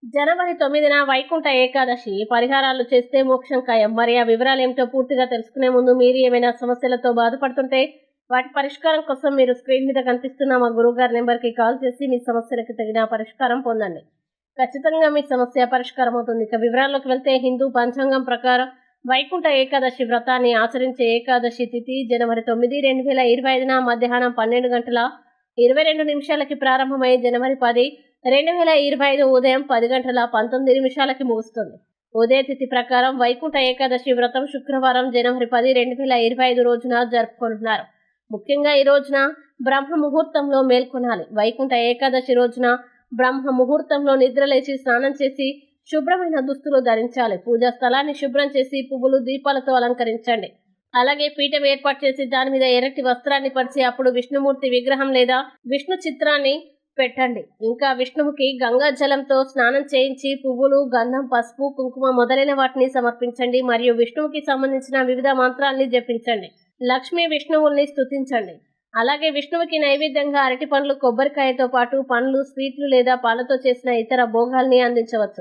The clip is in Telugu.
జనవరి 9న వైకుంఠ ఏకాదశి పరిహారాలు చేస్తే మోక్షం ఖాయం. మరి ఆ వివరాలు ఏమిటో పూర్తిగా తెలుసుకునే ముందు మీరు ఏమైనా సమస్యలతో బాధపడుతుంటే వాటి పరిష్కారం కోసం మీరు స్క్రీన్ మీద కనిపిస్తున్న మా గురువుగారి నెంబర్కి కాల్ చేసి మీ సమస్యలకు తగిన పరిష్కారం పొందండి. ఖచ్చితంగా మీ సమస్య పరిష్కారం అవుతుంది. ఇక వివరాల్లోకి వెళ్తే హిందూ పంచాంగం ప్రకారం వైకుంఠ ఏకాదశి వ్రతాన్ని ఆచరించే ఏకాదశి తిథి జనవరి 9, 2025న మధ్యాహ్నం 12:22 ప్రారంభమై జనవరి 10, 2025 ఉదయం 10:19 ముగుస్తుంది. ఉదయ తిథి ప్రకారం వైకుంఠ ఏకాదశి వ్రతం శుక్రవారం జనవరి 10, 2025 రోజున జరుపుకుంటున్నారు. ముఖ్యంగా ఈ రోజున బ్రహ్మ ముహూర్తంలో మేల్కొనాలి. వైకుంఠ ఏకాదశి రోజున బ్రహ్మ ముహూర్తంలో నిద్రలేచి స్నానం చేసి శుభ్రమైన దుస్తులు ధరించాలి. పూజా స్థలాన్ని శుభ్రం చేసి పువ్వులు, దీపాలతో అలంకరించండి. అలాగే పీఠం ఏర్పాటు చేసి దాని మీద ఎర్రటి వస్త్రాన్ని పరిచి అప్పుడు విష్ణుమూర్తి విగ్రహం లేదా విష్ణు చిత్రాన్ని పెట్టండి. ఇంకా విష్ణువుకి గంగా జలంతో స్నానం చేయించి పువ్వులు, గంధం, పసుపు, కుంకుమ మొదలైన వాటిని సమర్పించండి. మరియు విష్ణువుకి సంబంధించిన వివిధ మంత్రాల్ని జపించండి. లక్ష్మీ విష్ణువుల్ని స్తుతించండి. అలాగే విష్ణువుకి నైవేద్యంగా అరటి పండ్లు, కొబ్బరికాయతో పాటు పండ్లు, స్వీట్లు లేదా పాలతో చేసిన ఇతర భోగాల్ని అందించవచ్చు.